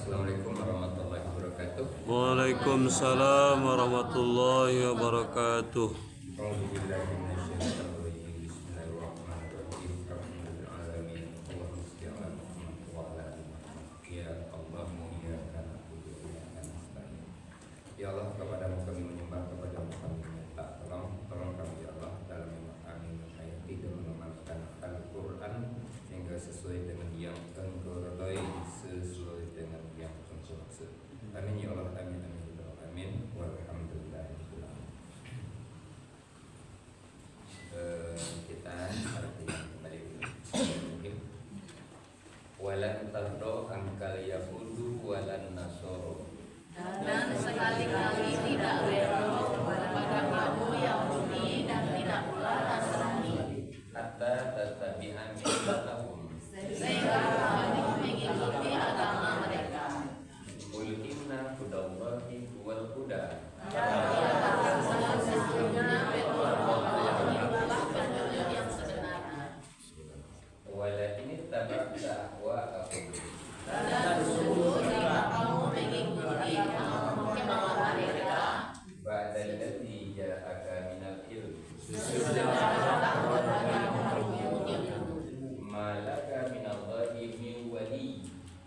Assalamualaikum warahmatullahi wabarakatuh. Waalaikumsalam warahmatullahi wabarakatuh. A'udzubillahi minasyaitonir rajim. Bismillahirrahmanirrahim. Alhamdulillahil alamin. Allahumma shalli ala Muhammad wa ala ali Muhammad. Ya Allah, iyyaka na'budu wa iyyaka nasta'in. Ya Allah, kepadamu kami menyembah, kepadamu kami minta tolong kami ya Allah dalam memahami, menghayati dan mengamalkan Al-Quran sehingga sesuai dengan yang Engkau ridhai, sesuai dengan yang Engkau maksud. Amin ya Allah, amin amin ya Allah, amin. Walhamdulillahirabbil alamin. Kita seperti kembali mungkin walan tardo angkal yahudu walan nasoro, dan sekali-kali tidak rela kepada kamu Yahudi dan tidak pula Nasrani, hatta tatabi'a millatahum, sehingga kamu mengikuti agama mereka. qul inna hudallahi huwal huda, Katakanlah sesungguhnya petunjuk itulah petunjuk yang sebenarnya. wala ini tabata ahwa'ahum, Dan sungguh jika kamu mengikuti kemauan mereka, ba'dal ladzi ja'aka minal ilm, malaka minallahi min wali,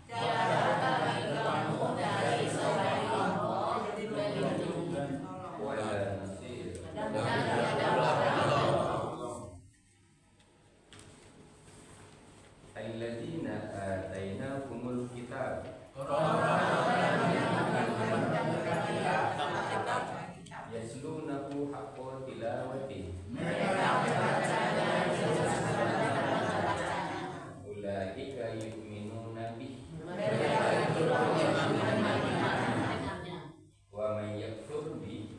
tiada bagi kamu dari selain Allah pelindung, wala nasir. dan tiada bagi Alladzina atainahumul kitab yaslunahu haqqa tilawati ulaika yu'minuna bih wa man yakfur bih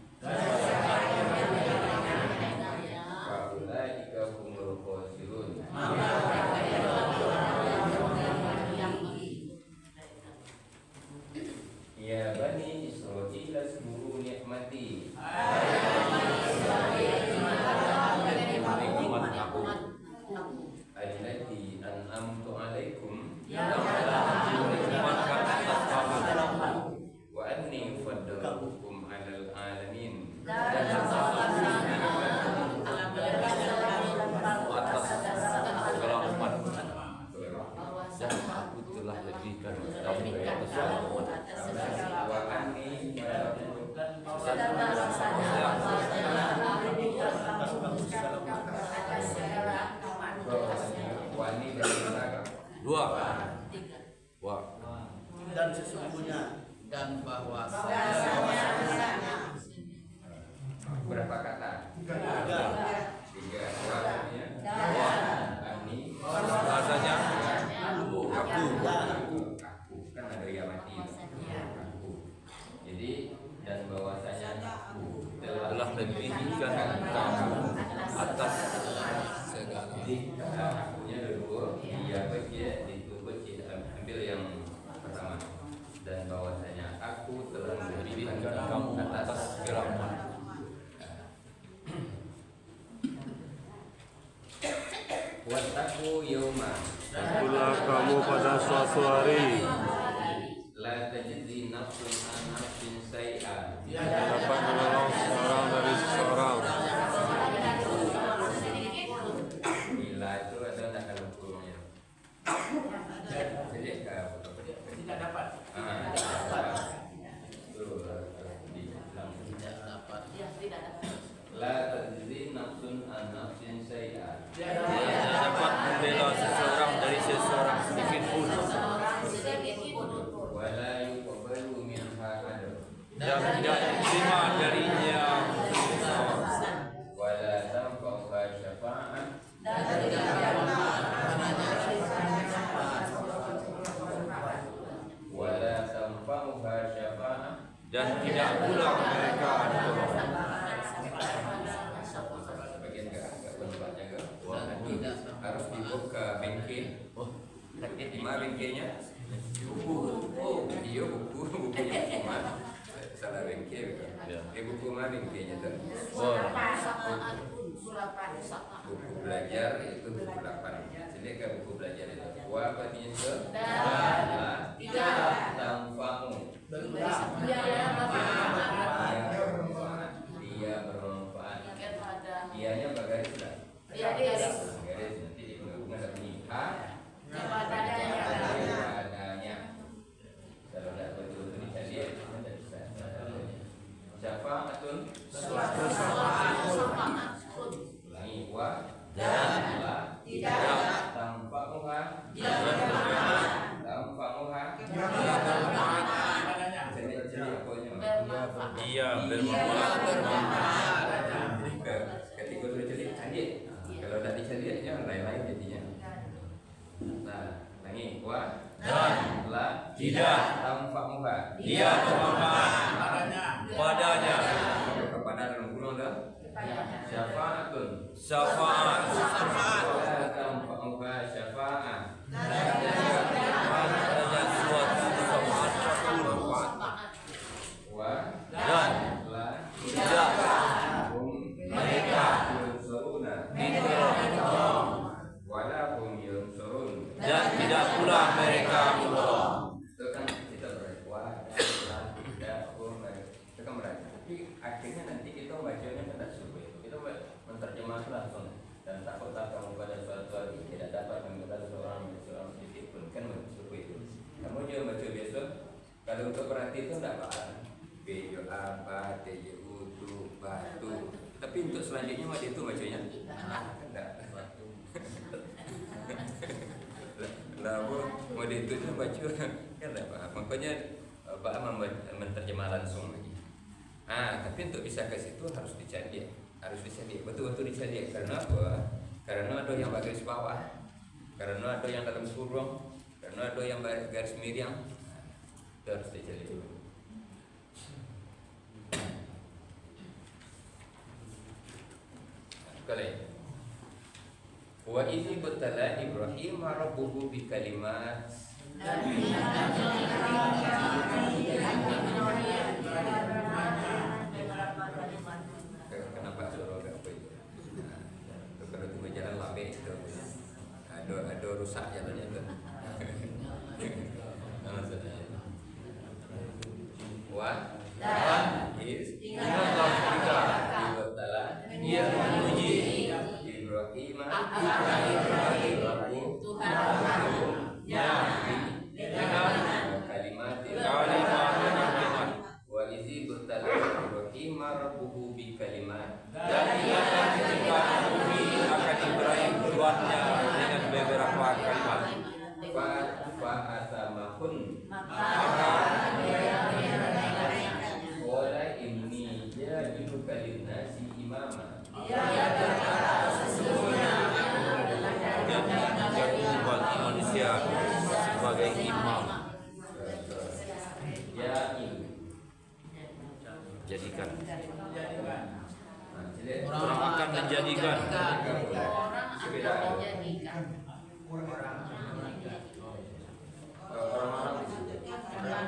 fa ulaika humul khasirun. Ya Bani Israil azkuru ni'mati allati an'amtu 'alaikum wa anni faddaltukum 'alal 'alamin. Aku telah lebihkan kamu ke atas Wa anni wani dari neraka. dua. Wah. Dan sesungguhnya dan bahwa Berapa kata? tiga Tiga. Wa'nya ani Bahasanya aku kan ada yang mati. Aku. Jadi dan bahwasanya aku telah lebihkan kamu atas segala. Jadi akunya dulu dia baca ditubut ambil yang pertama, dan bahwasanya aku telah Lebihkan memberikan kamu atas segala. Wattaku yauma Itulah kamu pada suatu hari la tajzi nafsun an nafsin say'a dapat menolong seorang dari seseorang. bila itu ada nakal hukumnya. Jadi tidak dapat. Itu di dalam tidak dapat la tajzi nafsun an nafsin say'a Dia dapat membela seseorang dari seseorang sedikit pun wala yuqbalu minha adl dan tidak diterima darinya wala tanfa'uha syafa'ah wala tanfa'uha syafa'ah dan tidak pula mereka bagian enggak bentuknya enggak dan tidak harus dibuka bengkel. Di mana bengkelnya? Oh, iya bukunya cuma salah bengkel. Ya. Buku mana bengkelnya tuh? Buku belajar itu buku 8. Jadi ke buku belajar itu. Wa apa itu? Dan Tidak tanpa ibadahnya. Kalau tidak betul-betul dicari, tidak bisa. Syafa'atun Suatu syafaat. ulangi wa Dan tidak tanfa'uha jadi apanya Dia bermanfaat. ketika sudah jadi cari kalau tidak dicari lain-lain jadinya. Nah ulangi wa Dan tidak tanfa'uha dia bermanfaat padanya. kepada dalam kurung dah syafa'atun Syafaat tanfa'uha syafa'ah padanya suatu syafaat pun. wa Dan tidak mereka yunsuruna wala hum yunsurun. dan tidak pula mereka menolong. Itu kan kita berwa tidak hum itu kan berarti tapi akhirnya nanti kita bacanya tidak sesuai. Kita menterjemah langsung dan takutlah kamu pada suatu hari tidak dapat mengenal seorang sedikit pun kan sesuai itu. Kamu juga baca biasa kalau untuk berarti itu tidak apa-apa. Bejo apa, tejo utu, batu. Tapi untuk selanjutnya mah itu bacanya enggak. Lah mau itu baca kan enggak apa. Makanya Pak menterjemah langsung lagi. Tapi untuk bisa ke situ harus dicari, betul-betul dicari. Karena apa? Karena ada yang garis bawah, karena ada yang dalam kurung, karena ada yang garis miring. Itu harus dicari dulu. Kalian. Wa idzi batala Ibrahim rabbuhu bi kalimat. Kenapa suruh apa itu? Itu kalau tiba jalan lambe itu ada rusak jalannya itu. Wa is Ingatlah ketika batala ia memuji Ibrahim dengan kalimat kalimat wa izi batala Ibrahim rabbuhu bi kalimat. dan ingatlah ketika memuji akan Ibrahim Tuhannya dengan beberapa kalimat. Fa asamahun Maka qala inni ja'iluka lin-nasi imama. jadi bagi manusia sebagai imam. Ya ini. Jadikan Nah, jadi orang akan menjadikan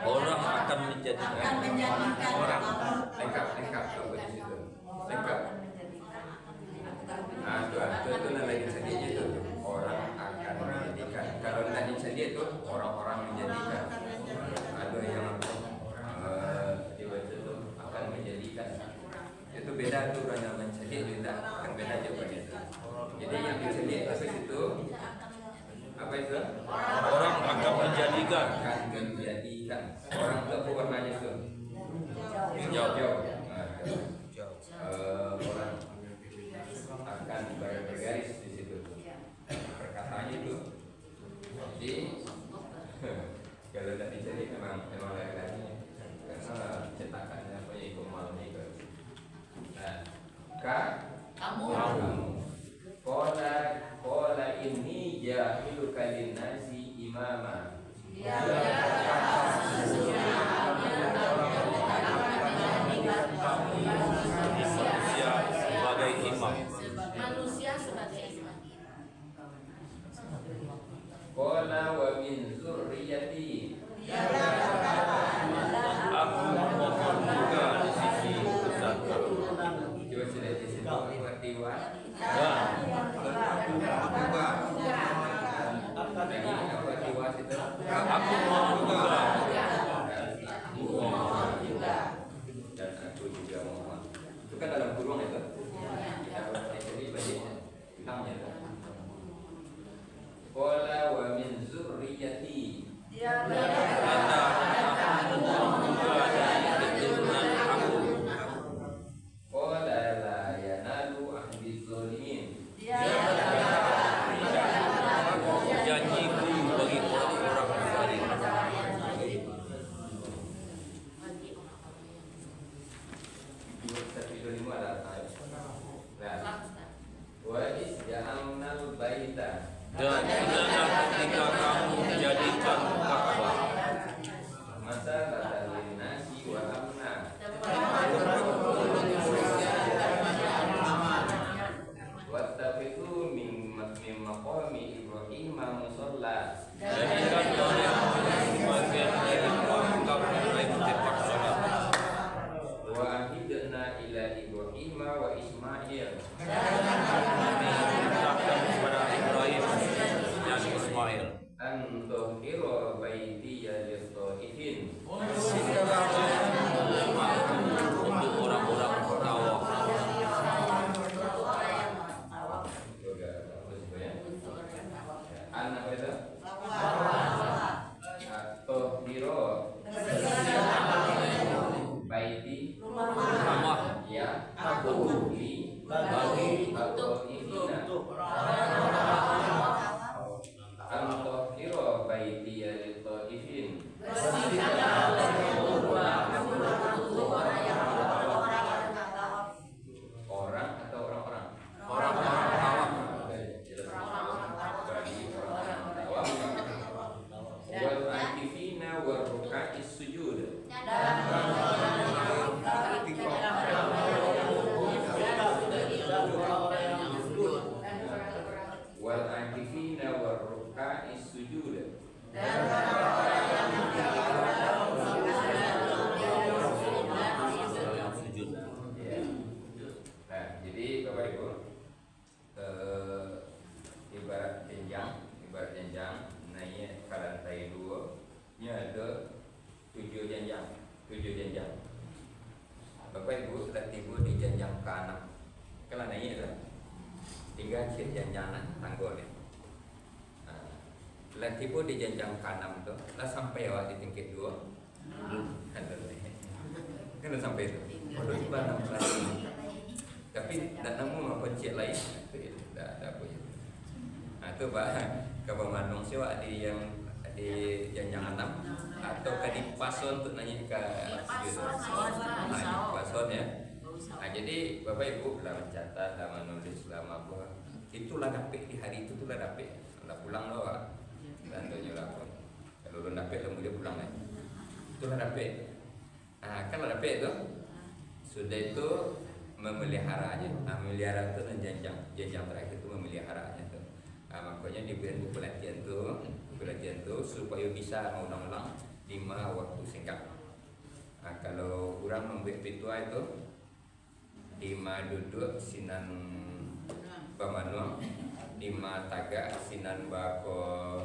Orang akan menjadikan orang akan menjadikan orang lengkap apa di situ lengkap. Itu lagi sedih itu orang akan menjadikan. Kalau tadi sedih itu orang-orang menjadikan. Ada yang dibaca itu akan menjadikan. Itu beda tuh orang yang menjadi beda kan beda jawabannya itu. Jadi yang disedih ke situ apa itu? orang akan menjadikan Akan menjadikan. Orang itu apa warnanya itu? Hijau. Orang akan bergaris di situ. Perkataannya itu. Jadi kalau tidak dicari memang lagi-lagi karena cetakannya apa ya ikumalnya itu. Nah, kamu Kola ini jahiluka lin-nasi imama. manusia sebagai imam. manusia sebagai imam. Kola wa min zurriyati. Aku mohon juga di sisi Tuhanku. Coba sudah di situ berarti wa. Dan Lagi apa di wa itu? aku mohon juga Dan aku juga mohon. Itu kan dalam kurung itu. Kita berarti jadi bacanya hilangnya. Kola Anda dan aku juga dari keturunan aku. Qala la yanalu ahdi zalimin. Janjiku bagi orang-orang zalim. Tapi dulu ada nah, wa is ja'alnal baita Dan ingatlah ketika kamu jadikan Ka'bah masa batalin nasi wa amna wattaqitu min maqami Ibrahim musalla jadikan kalian bagian dari makam Ibrahim tempat salat. wa ahidna ila Ibrahim wa Ismail Kami ucapkan kepada Ibrahim dan Ismail an tuhira baitiya lit-taifin untuk orang-orang tawaf. juga bagus ya. An apa itu? Tuhira baiti Rumah ya aku li bagi at-taifina an tuhira baitiya lit-taifin orang atau orang-orang? orang-orang tawaf. Bagi orang-orang tawaf. Wal akifina wal ruka'is sujud. Wal akifina wal ruka'is sujud. Yang sujud. Ya. Nah, jadi Bapak Ibu, ibarat jenjang naik ke lantai 2 nya ada 7 jenjang. Bapak Ibu sudah tiba di jenjang ke-6. Kalau naik itu tinggal jenjang tangga ni. Lah tiba di jenjang ke-6 tu, lah sampai awak di tingkat 2. Kan dah sampai tu. Kalau tiba 6 kelas. Tapi tak nemu apa cik lain. Tak apa je. Tu bah kabar manung siwa di yang di jenjang 6 atau ke di pason untuk nanya ke pason ya. Jadi Bapak Ibu lah mencatat, lah menulis, lah apa. Itulah dapet di hari itu lah dapet. Lah pulang lah. Dan tu lah pun. Kalau belum dapet lah dia pulang lah. Itulah dapet. Kan lah dapet tu. Sudah itu memelihara aja. Memelihara tu dan jenjang terakhir tu memelihara aja tu. Makanya diberi buku latihan tu supaya bisa mengulang-ulang 5 waktu singkat. Kalau kurang membuat pitua itu 5 duduk sinan bamanuang, 5 tagak sinan bako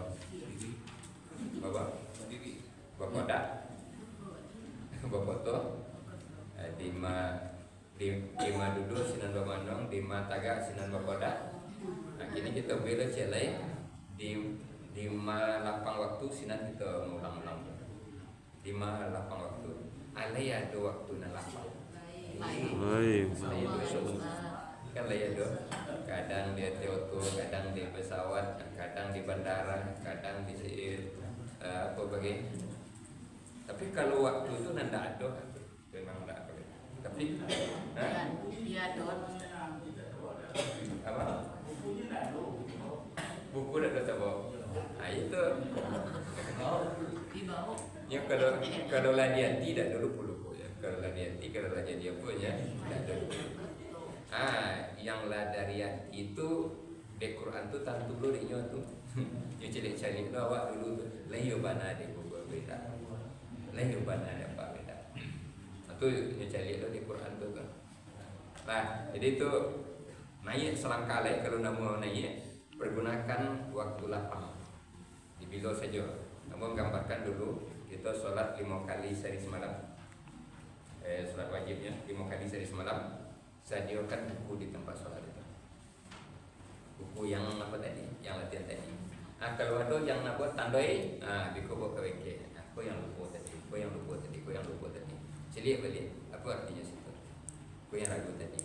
bakodak bakoto, 5 duduk sinan bamanuang, 5 tagak sinan bakodak. Kini kita bela celai di 5 lapang waktu sinan kita mengulang-ulang 5 lapang waktu. Alai ada waktu nak lapang. Kan lah ya dok. Kadang dia teoto, kadang di pesawat, kadang di bandara, kadang di apa bagi. Tapi kalau waktu itu nanda ada, memang tak apa. Tapi, Iya don. apa? Buku dah tak bawa. Itu. Dibawa. Ya kalau ladian tidak ada lupa ya. Kalau ladian dia punya tidak ada. Yang ladarian itu di Quran tu tantu dulu dia tu. Dia celik-celik dah awak dulu tu. Layu bana dia buku beda. Layu bana dia apa beda. Itu dia celik dah di Quran tu kan. Nah, jadi tu naik selangkah lagi kalau nak mau naik pergunakan waktu lapang. Di bilo saja. Namun gambarkan dulu kita solat 5 kali sehari semalam. Solat wajibnya 5 kali sehari semalam. Sediakan buku di tempat solat itu. Buku yang apa tadi? Yang latihan tadi. Nah kalau ada yang nak buat tandai, biko bawa ke WK. Kau yang lupa tadi, kau yang lupa tadi, kau yang lupa tadi. Celik balik. Apa artinya situ? Kau yang ragu tadi.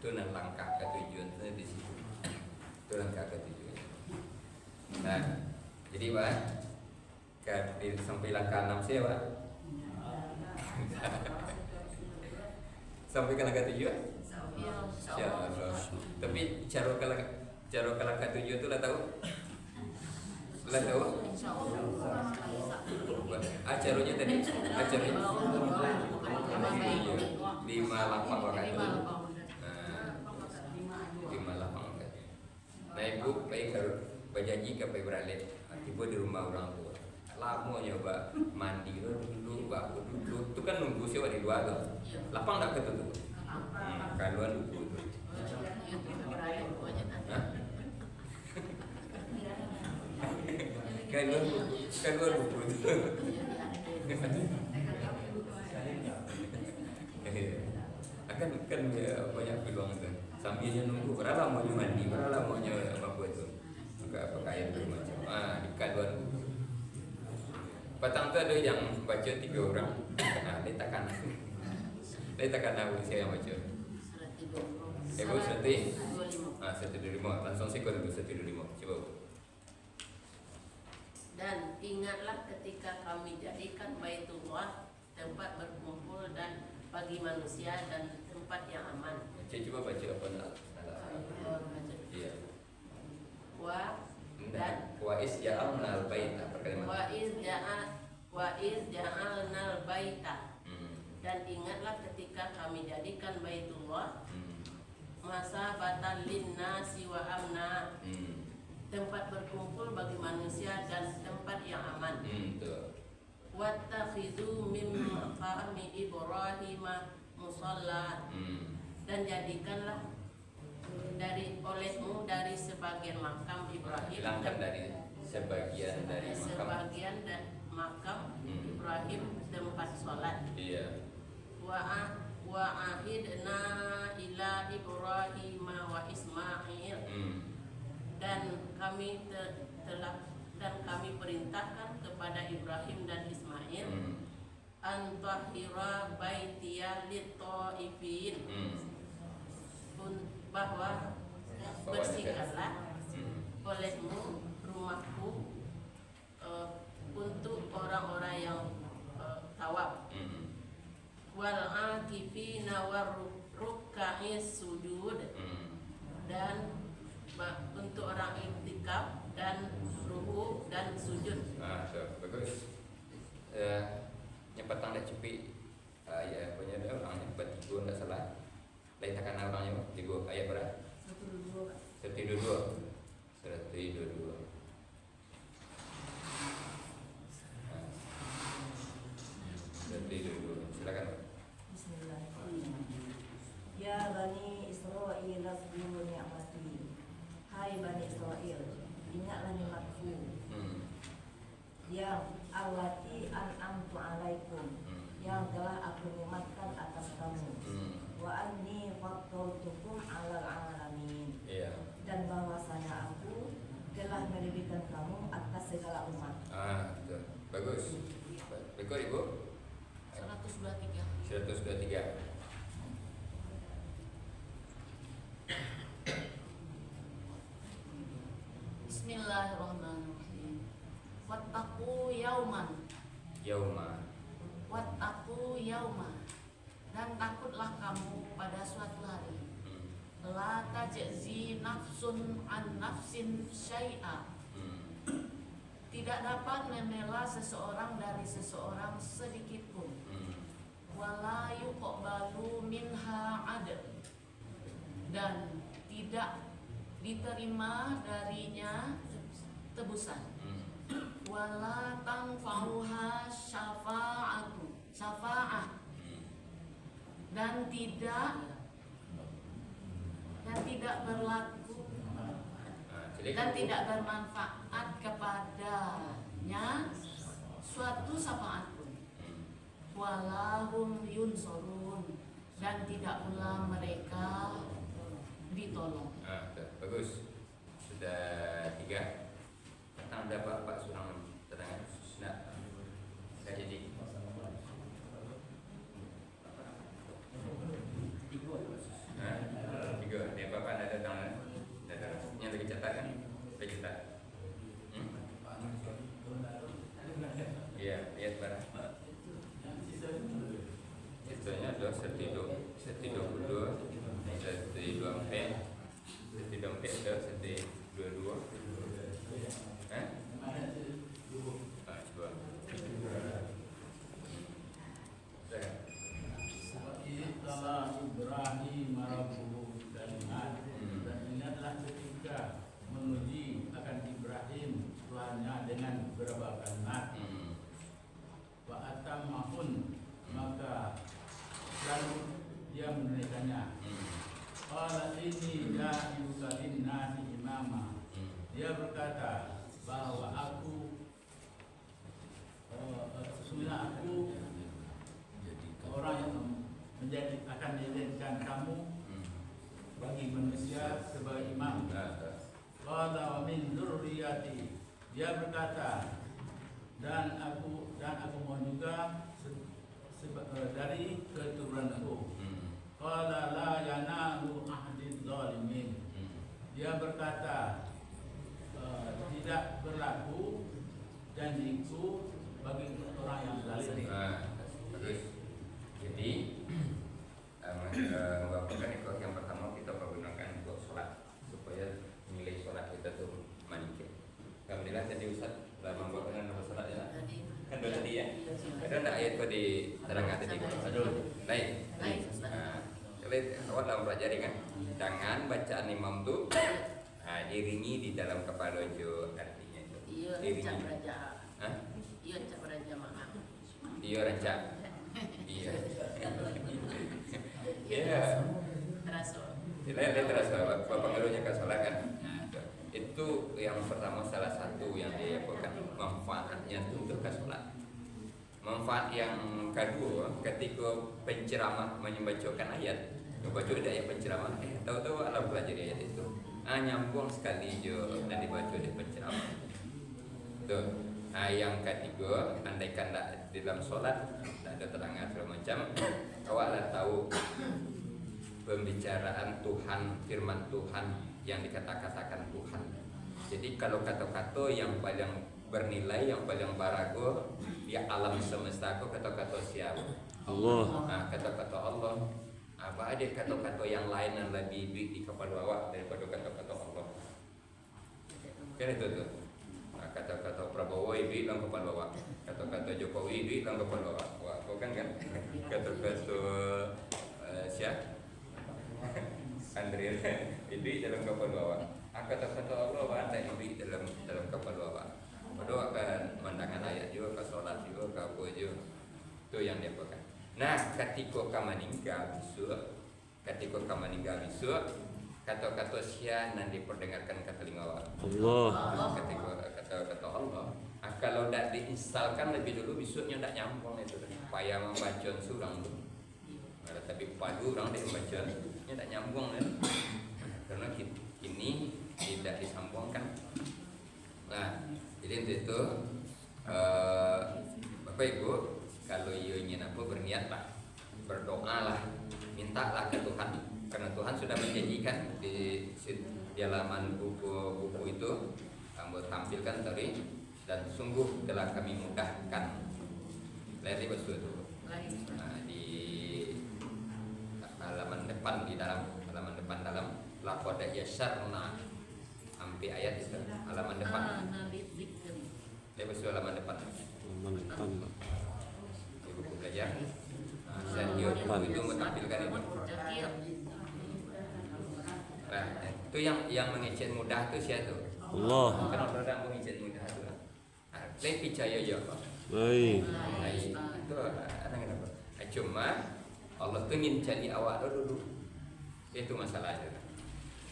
Itu nak langkah ke tujuan tu di situ. Itu langkah ke tujuan. Nah, jadi Pak, sampai langkah 6 saya Pak. Sampai ke langkah 7 Ya, Insyaallah. Tapi cara ke langkah 7 tu lah tahu? Lah tahu? Acaranya tadi, acaranya 5 lapang waktu. 5 lapang waktu. Nah ibu baik kalau berjanji ke beralih, tiba di rumah orang tua. Lama nyoba mandi dulu, baku dulu. Itu kan nunggu siapa di luar tu. Lapang tak ketutup. Kalau nunggu tu. Kalau nunggu tu. Kan banyak peluang tu. Sambilnya nunggu, berapa lamanya mandi, berapa lamanya apa tu. Maka pakaian tu macam. Di kaluan nunggu. Petang tu ada yang baca 3 orang. Letakkan aku saya yang baca. Ibu 125. 125. Langsung sikot dulu 125. Coba. Dan ingatlah ketika kami jadikan Baitullah tempat berkumpul dan bagi manusia dan tempat yang aman. Coba baca apa nak? Iya. Wa is ja'alna al-baita wa iz ja'alna al-baita. Dan ingatlah ketika kami jadikan Baitullah masa batal linnasi wa amna, tempat berkumpul bagi manusia dan tempat yang aman. Wattakhidhu min maqami Ibrahim musalla. Dan jadikanlah olehmu dari sebagian makam Ibrahim. Hilangkan dari sebagian dari makam Ibrahim tempat sholat. Iya. Wa ahidna ila Ibrahim wa Ismail. Dan kami perintahkan kepada Ibrahim dan Ismail antahira baitiya lit-taifin, bahwa bersihkanlah olehmu rumahku untuk orang-orang yang tawaf, wal akifina warruka'is sujud, dan untuk orang iktikaf dan ruku dan sujud. Bagus. Yang petang dah cepik ya punya ada orang yang bertiga tak salah. Lain takkan orangnya tiga ayat berapa? 122. 122. Silakan. Bismillahirrahmanirrahim. Ya Bani Israil azkuru ni'mati. Hai Bani Israil, ingatlah nikmatku yang allati an'amtu alaikum, yang telah aku nikmatkan atas kamu. Wa anni faddaltukum 'alal 'alamin. Dan bahwasanya aku telah melebihkan kamu atas segala umat. Betul. Bagus. Rekod Ibu. 123. Bismillahirrahmanirrahim. Wattaqu yauman. Wattaqu yauman. Dan takutlah kamu pada suatu hari. La tajzi nafsun an nafsin syai'a. Tidak dapat membela seseorang dari seseorang sedikit pun. Wala yuqbalu minha adl. Dan tidak diterima darinya tebusan. Wala tanfa'uha syafa'ah. Dan tidak berlaku dan tidak bermanfaat kepadanya suatu syafaat pun. Walahum yunsurun. Dan tidak pula mereka ditolong. Bagus. Sudah 3. dengan beberapa kalimat. Wa atammahun, maka dan dia menunaikannya. Qala inni ja'iluka linnasi imama. Dia berkata bahwa sesungguhnya aku orang yang akan menjadikan kamu bagi manusia sebagai imam. Qala wa min dzurriyyati. Dia berkata dan aku mohon juga dari keturunanku. Qala la yanalu ahdi zalimin. Dia berkata tidak berlaku janjiku bagi orang yang zalim. Bagus. Jadi mengungkapkan itu yang pertama kita pergunakan untuk sholat supaya nilai sholat kita tuh manikir. Alhamdulillah tadi Ustaz telah membawakan nama sholat ya. Kan udah tadi ya. Ada enggak ayat kau di terangkan tadi? Aduh. Baik. Kalau awak dalam pelajari kan, jangan bacaan imam tuh iringi di dalam kepala jo artinya itu. Iya, rancak raja. Hah? Iya, rancak raja maaf. Iya rancak. Iya. Iya. Terasa. Dia terasa pengaruhnya ke sholat kan. Itu yang pertama salah satu yang dia bukan manfaatnya untuk ke sholat. Manfaat yang kedua ketika penceramah membacakan ayat, membaca ayat penceramah, tahu-tahu alam pelajari ayat itu, nyambung sekali jo dan dibaca di penceramah. Tuh. Yang ketiga, andaikan tak di dalam sholat tak ada terangkan segala macam, awaklah tahu pembicaraan Tuhan, firman Tuhan yang dikata-katakan Tuhan. Jadi kalau kata-kata yang paling bernilai, yang paling barago di alam semesta itu kata-kata siapa? Allah. Kata-kata Allah. Apa ada kata-kata yang lain yang lebih di kepala awak daripada kata-kata Allah? Kan itu tuh. Kata-kata Prabowo itu dalam kepala awak, kata-kata Jokowi itu dalam kepala awak. Wah, kau kan? Kata-kata siapa? Andri itu dalam kepala awak. Kata-kata Allah ada itu dalam kepala awak. Padahal akan mandangan ayat juga, ke sholat juga, ke apa juga. Itu yang dia pakai. Nah, ketika kamu meninggal besok, kata-kata sia nanti diperdengarkan ke telinga awak. Allah. Ketika kata-kata Allah, kalau tidak diinstalkan lebih dulu besoknya tidak nyambung itu. Payah membaca surang tu. Tapi padu orang dia membaca, nya tidak nyambung kan? Karena ini tidak disambungkan. Nah, jadi itu Bapak Ibu, kalau ingin apa berniatlah, berdoalah, mintalah ke Tuhan, karena Tuhan sudah menjanjikan di halaman buku itu kamu tampilkan tadi, dan sungguh telah kami mudahkan. Lihat di bawah itu. Di halaman depan, di dalam halaman depan dalam laqad yassarna sampai ayat itu halaman depan. Lihat bawah halaman depan. Di buku belajar. Dan dia itu menampilkan itu. Nah, itu yang mengecek mudah itu siapa tuh? Allah. Kenapa orang mengecek mudah itu? Saya percaya ya Pak. Baik. Itu ada kenapa? Cuma Allah tuh ingin cari awak dulu. Itu masalahnya.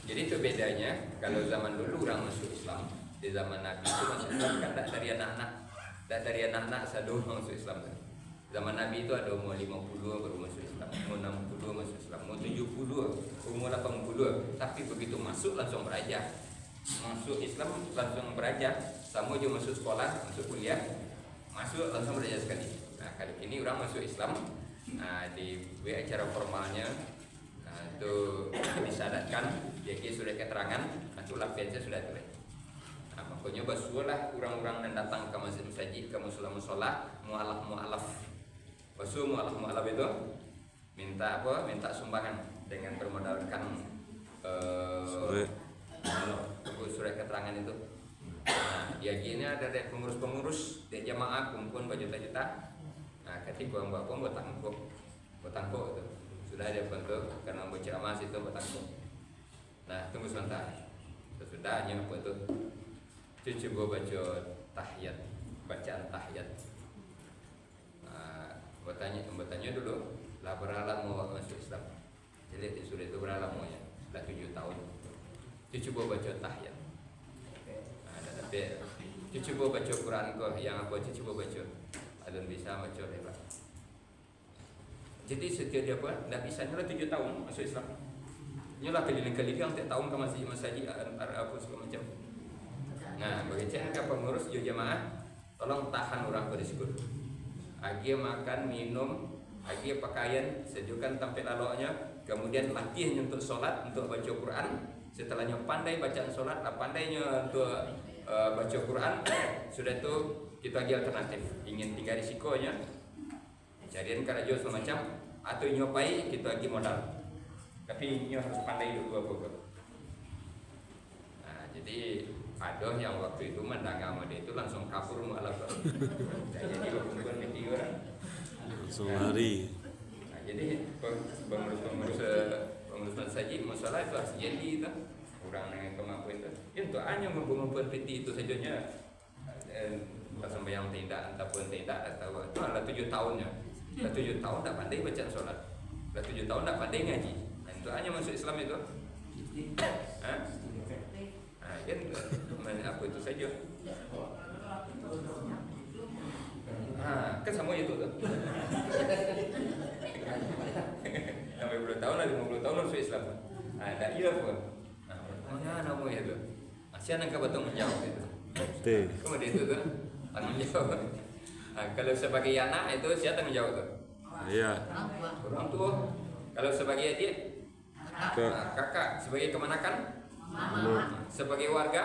Jadi itu bedanya kalau zaman dulu orang masuk Islam, di zaman Nabi itu masuk Islam kan tak dari anak-anak satu masuk Islam. Zaman Nabi itu ada umur 50 baru masuk Islam, umur 60 masuk Islam, umur 70, umur 80. Tapi begitu masuk langsung belajar. Masuk Islam langsung belajar. Sama juga masuk sekolah, masuk kuliah, masuk langsung belajar sekali. Nah, kali ini orang masuk Islam, di acara formalnya itu disyaratkan, jadi surat keterangan, itu lapiannya sudah tulis. Nah, makanya basuhlah orang-orang yang datang ke masjid, ke musola, mualaf. Basuh mualaf itu minta apa? Minta sumbangan dengan bermodalkan surat keterangan itu. Nah, dia gini ada pengurus-pengurus di jamaah kumpul berjuta-juta. Nah, ketika buat tangkuk itu sudah ada bentuk karena baca ceramah itu buat tangkuk. Nah, tunggu sebentar. Sesudahnya apa itu? Coba baca tahiyat, bacaan tahiyat. Bertanya dulu, lah berapa mau masuk Islam? Jadi sudah itu berapa mau ya? Sudah 7 tahun. Dia coba baca tahiyat. Tapi dia coba baca Quran kok, yang apa dia coba baca. Adon bisa baca lebar. Jadi setiap dia buat, tidak bisa nyala 7 tahun masuk Islam. Nyala keliling-keliling tiap tahun ke masjid apa segala macam. Nah, bagi cakap pengurus jemaah, tolong tahan orang berisiko. Agi makan, minum, agi pakaian, sejukan sampai laloknya, kemudian latihan untuk sholat, untuk baca Quran. Setelahnya pandai bacaan sholat, pandainya untuk baca Quran. Sudah itu kita lagi alternatif. Ingin tinggal risikonya, carian karajo semacam, atau nyopai kita lagi modal. Tapi ini harus pandai dulu apa. Nah, jadi ada yang waktu itu mendagang sama dia itu langsung kabur malah. Jadi berkumpul di orang. Langsung lari. Nah, jadi pengurus masjid masalah itu harus jadi itu orang yang kemampuan itu. Itu hanya mengumpul peti itu saja. Pas sembahyang tidak ataupun tidak atau itu ada 7 tahunnya. Dah 7 tahun tak pandai baca solat. Dah 7 tahun tak pandai ngaji. Nah, itu hanya masuk Islam itu. Hah? Nah, kan apa itu saja. Kan sama itu tuh. Sampai 10 tahun lah, 50 tahun masuk Islam. Tak iya pun. Mana nama itu? Asyik nak betul menjawab itu. Kemudian itu tuh tanggung jawab. Kalau sebagai anak itu siapa tanggung jawab tuh? Iya. Orang tua. Kalau sebagai adik, kakak. Sebagai kemanakan? Sebagai warga?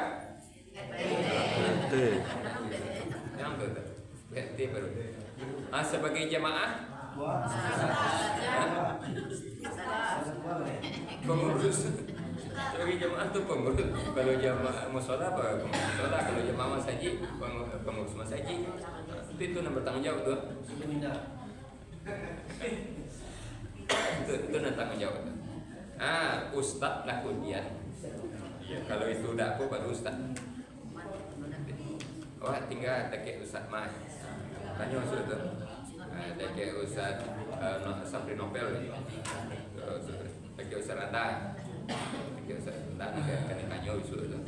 Yang betul. Berarti baru. Sebagai jemaah? Pengurus. Sebagai jemaah itu pengurus. Kalau jemaah musola apa? Musola. Kalau jemaah masjid, pengurus masjid. Itu yang bertanggung jawab tuh. Itu yang tanggung jawab. Ustadz lah kemudian. Ya, kalau itu udah aku baru ustadz. Wah, tinggal dekat ustadz mah. Tanya ustadz tu. Dekat ustadz Sapri Nobel. Dekat ustadz Randa. Dekat ustadz Randa kena tanya ustadz tu.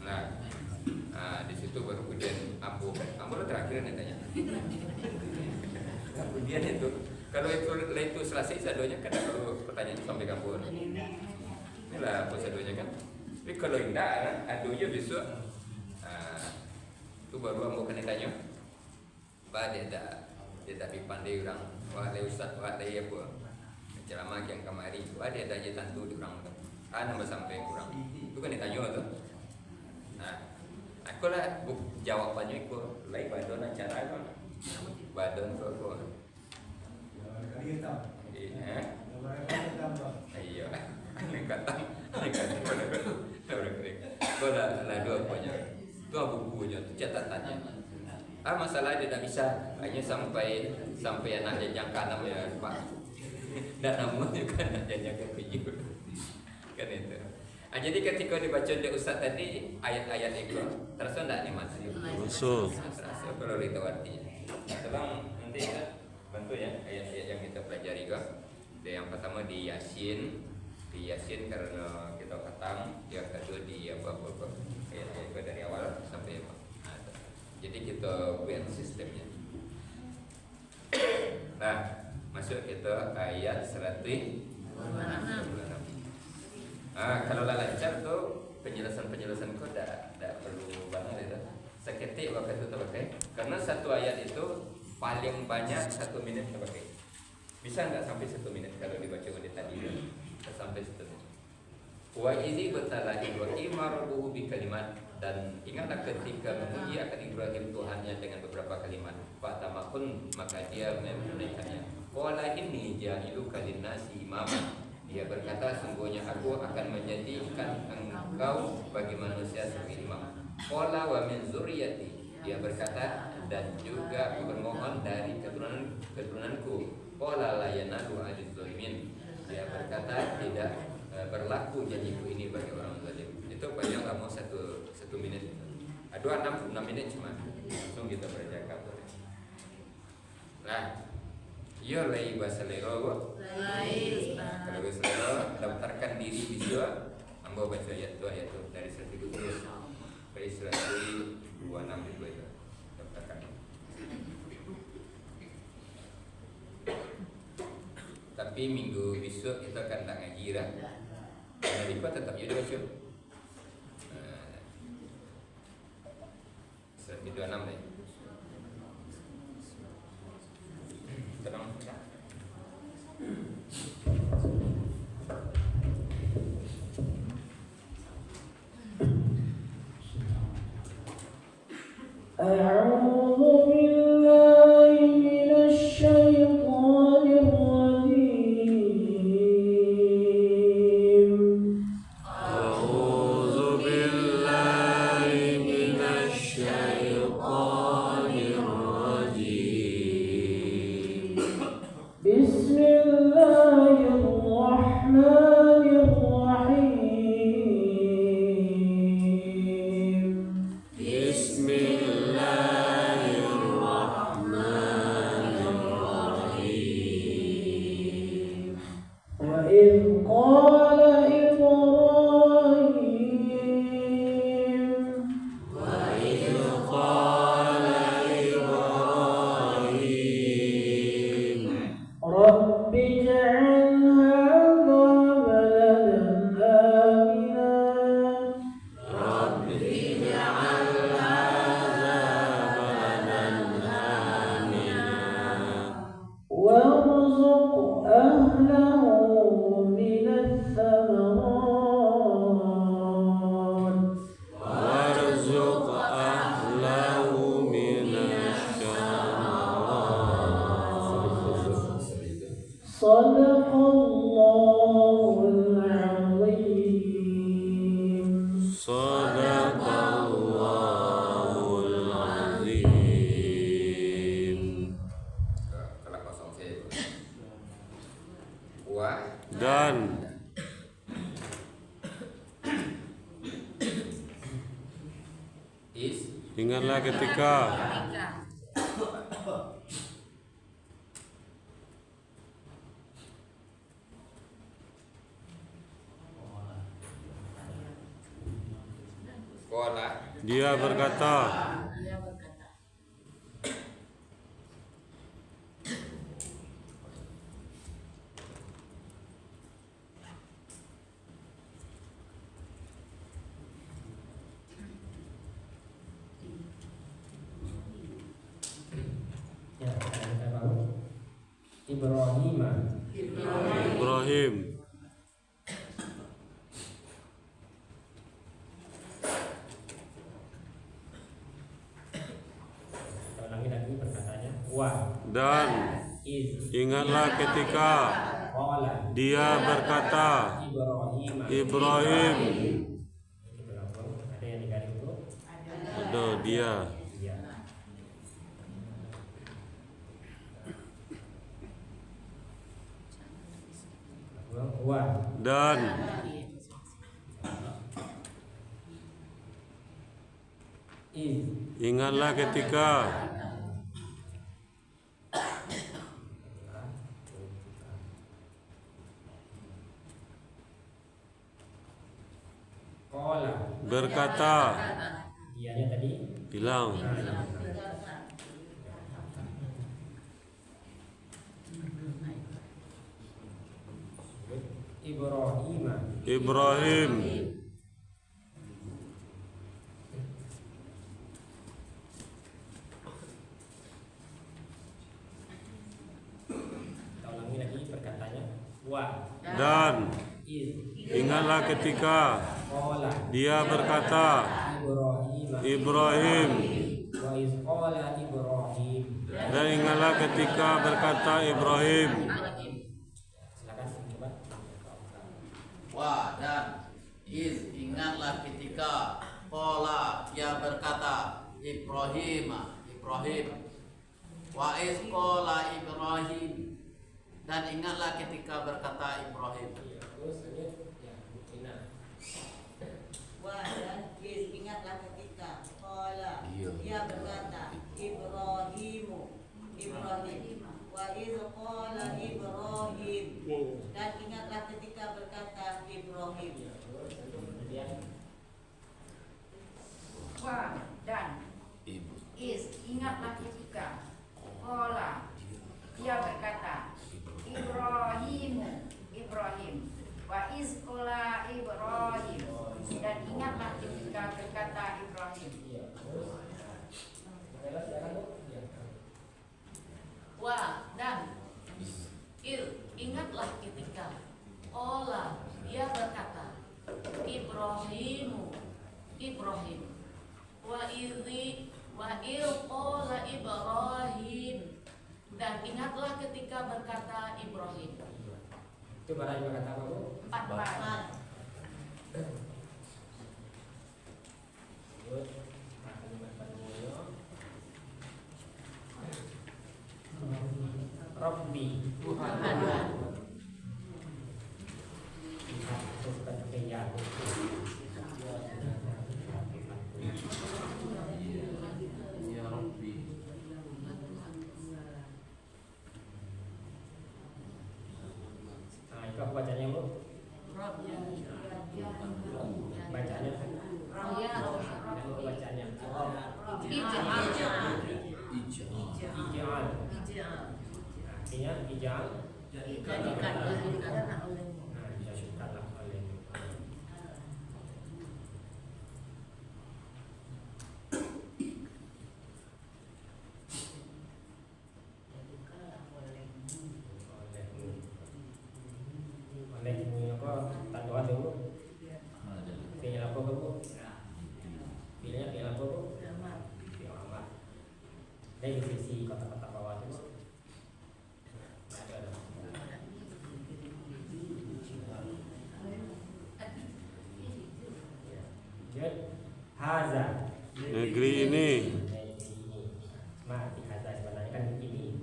Nah, di situ baru kemudian ambu terakhir nih tanya. Kemudian itu kalau itu selesai sadonya kan kalau pertanyaan sampai kampung. Inilah apa sadonya kan. Tapi kalau tidak, aduhnya besok itu baru ambo kena tanya. Pak dia tak pandai orang. Wah le ustaz, wah le apa. Ceramah yang kemarin, wah dia tak jadi tantu di orang tu. Nama sampai kurang. Itu kan ditanya tu. Nah, aku lah jawabannya aku lain badon acara aku. Badon tu aku. Iya. Kata kau lah dua punya, dua bukunya, catatannya. Masalah dia tak bisa, hanya sampai anak jenjang ke-6 ya Pak. Dan namanya kan anak jenjang ke-7 kan itu. Jadi ketika dibaca oleh Ustaz tadi ayat-ayat itu terasa tak nih Mas? Terasa kalau itu artinya. Tolong nanti ya bantu ya ayat-ayat yang kita pelajari kok. Yang pertama di Yasin karena kita khatam, yang kedua di apa ayat-ayat dari awal sampai apa. Jadi kita buat sistemnya. Nah, masuk kita ayat 100. Kalau lancar tuh penjelasan kau tak perlu banget itu. Seketik waktu itu terpakai. Karena satu ayat itu paling banyak 1 menit terpakai. Bisa nggak sampai 1 menit kalau dibaca oleh tadi? Nggak sampai 1 menit. Wa izi betala Ibrahim rabbuhu bi kalimat, dan ingatlah ketika memuji akan Ibrahim Tuhannya dengan beberapa kalimat. Fatamakun, maka dia menunaikannya. Qala inni ja'iluka linnasi imama. Dia berkata, sungguhnya aku akan menjadikan engkau bagi manusia sebagai imam. Qala wa min zuriyati. Dia berkata, dan juga bermohon dari keturunanku. Qala la yanalu ahli zalimin. Dia berkata, tidak berlaku janjiku ini bagi orang zalim. Itu panjang lama 1 menit. Aduh 6 menit cuma langsung kita berjaga boleh. Lah, yo lagi bahasa lego. Kalau bahasa lego daftarkan diri di sini. Ambo baca ayat itu dari 130. Registrasi 26 itu daftarkan. Tapi minggu besok kita akan tak ngaji dah. Jadi kau tetap jadi baca. 126 deh. Tenang. أعوذ بالله من الشيطان الرجيم أعوذ بالله من الشيطان الرجيم بسم الله الرحمن الرحيم بسم الله الرحمن الرحيم وإذ قال إبراهيم وإذ قال إبراهيم رب اجعل هذا بلدا آمنا رب اجعل هذا بلدا آمنا وارزق أهله من الثمرات وارزق أهله من الثمرات صدق الله العظيم صدق الله العظيم Kalau kosong saya. Wah. dan Is. ingatlah ketika Kola. dia berkata Dia berkata, Ya, kita bangun. Ibrahim. Ibrahim Ulangi lagi perkataannya. Wa dan iz ingatlah ketika qala dia berkata Ibrahim. Ibrahim Kita langsung ada yang digaris itu. ada dia Ya. Wa dan iz ingatlah ketika qala berkata dianya tadi bilang Ibrahim. Ibrahim Kita ulangi lagi perkataannya. Wa dan iz ingatlah ketika qala dia berkata Ibrahim. Ibrahim Wa iz qala Ibrahim. dan ingatlah ketika berkata Ibrahim Silakan coba. Wa dan iz ingatlah ketika qala dia berkata Ibrahim wa iz qala Ibrahim dan ingatlah ketika berkata Ibrahim. Iya, terus lanjut. Ya, Ina. Wa dan iz ingatlah ketika qala ia berkata Ibrahim wa iz qala Ibrahim, dan ingatlah ketika berkata Ibrahim. Wa dan is ingatlah ketika qala ia berkata Ibrahim wa iz qala Ibrahim, dan ingatlah ketika berkata Ibrahim. Wa dan ingatlah ketika qala ia berkata Ibrahim wa il qala Ibrahim, dan ingatlah ketika berkata Ibrahim. Itu barang kata apa, Bu? 4 barang. Rabbi Tuhan. Ya Rabbi. Nah, itu apa bacanya, Bu? Rabbi. Bacanya Ya bacanya Ij'al. artinya ijal Jadikanlah nah dijadikanlah olehmu. Olehmu apa tanda dulu pilih apa, Bu? Pilihnya pilih apa, Bu? Pilih amat. Dari sisi kata-kata bawah itu, Bu. Ada. Haza Negeri ini. Mati haza sebenarnya kan ini.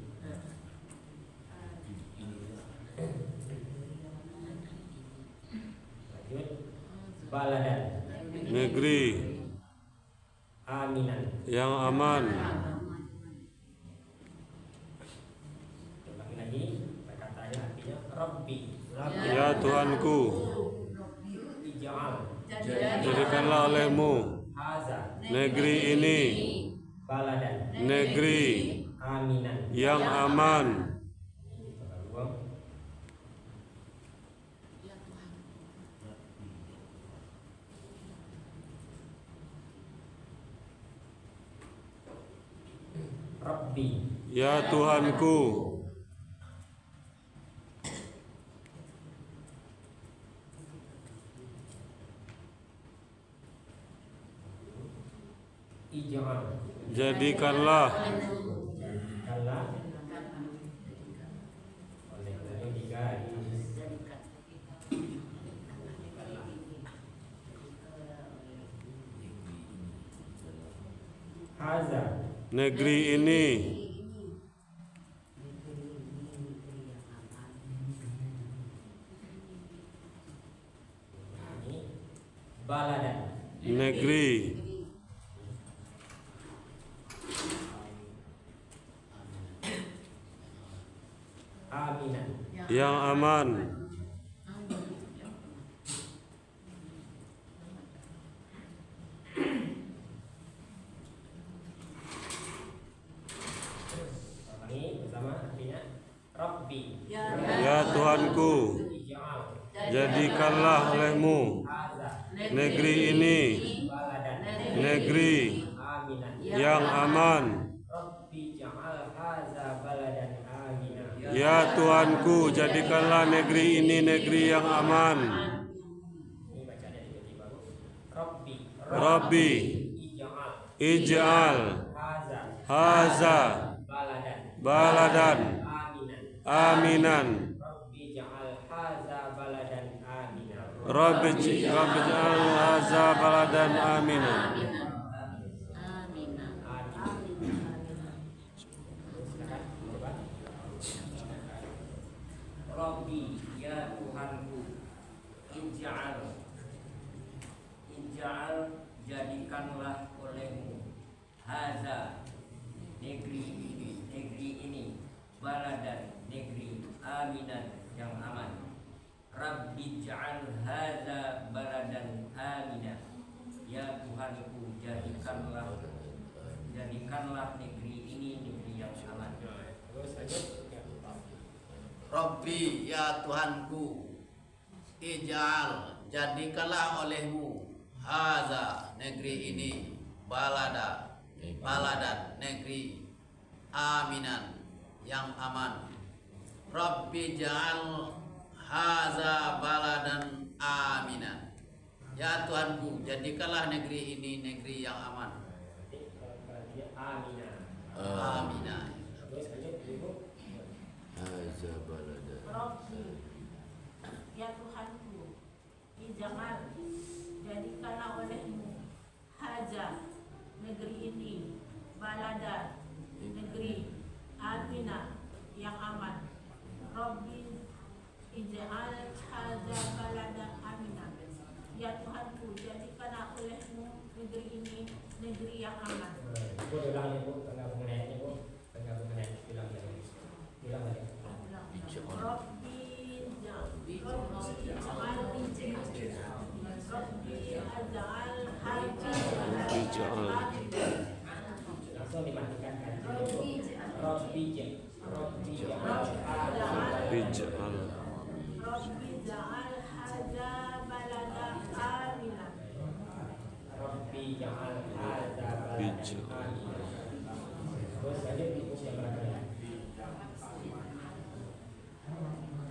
Lanjut. Baladan. Negeri Aminan. yang aman. Ulangi lagi perkataannya, artinya Rabbi. Ya Tuhanku, Ij'al jadikanlah olehmu haza negeri ini baladan negeri aminan. yang aman. Rabbi. Ya Tuhanku, Ij'al jadikanlah jadikanlah olehmu digaris haza negeri ini baladan negeri aminan. yang aman. Ulangi bersama, artinya Rabbi. Ya Tuhanku, Ij'al jadikanlah olehmu haza negeri ini baladan negeri aminan. yang aman. Rabbi ja'al haza baladan aminan. Ya Tuhanku, jadikanlah negeri ini negeri yang aman. Ini bacanya tiba-tiba. Rabbi Rabbi, ij'al ij'al haza haza baladan baladan aminan. aminan. Rabbi ja'al haza baladan aminan. Rabbi ij'al haza baladan aminan. Rabbi, ya Tuhanku, ij'al jadikanlah olehmu haza negeri ini baladan negeri aminan yang aman. Rabbi ja'al hadza baladan aminan. Ya Tuhanku, jadikanlah negeri ini negeri yang aman. Rabbi, ya Tuhanku, ij'al, jadikanlah olehmu hadza, negeri ini, baladan, negeri aminan, yang aman. Rabbi ja'al hadza baladan aminan. Ya Tuhanku, jadikanlah negeri ini negeri yang aman. Aminah. Rabbi, ya Tuhanku, ij'al, jadikanlah olehmu haza, negeri ini, baladan, negeri aminah, yang aman. Rabbi ij'al haza baladan aminah. Ya Tuhanku, jadikanlah olehmu negeri ini negeri yang aman. Ibu ulang ibu, tengah mengenai ibu, tengah mengenai bilang lagi. Rabbi ij'al haza Langsung dimatikan kan. Rabbi ja'al haza baladan aminah. Rabbi ja'al hadza baladan aminan. Terus lanjut ibu yang berikutnya.